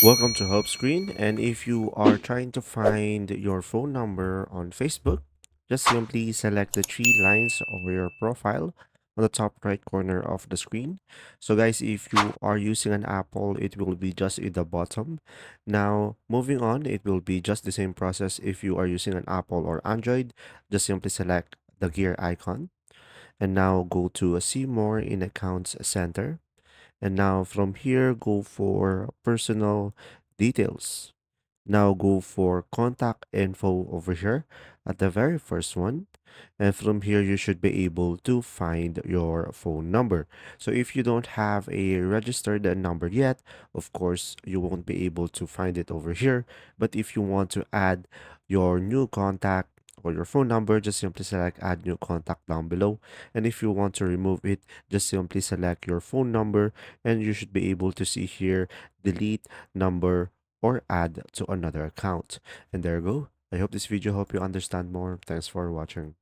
Welcome to Help Screen. And if you are trying to find your phone number on Facebook, just simply select the three lines over your profile on the top right corner of the screen. So, guys, if you are using an Apple, it will be just in the bottom. Now, moving on, it will be just the same process if you are using an Apple or Android. Just simply select the gear icon and now go to See More in Accounts Center. And now from here, go for personal details. Now go for contact info over here at the very first one. And from here, you should be able to find your phone number. So if you don't have a registered number yet, of course, you won't be able to find it over here. But if you want to add your new contact or your phone number, just simply select add new contact down below. And if you want to remove it, just simply select your phone number and you should be able to see here delete number or add to another account. And there you go. I hope this video helped you understand more. Thanks for watching.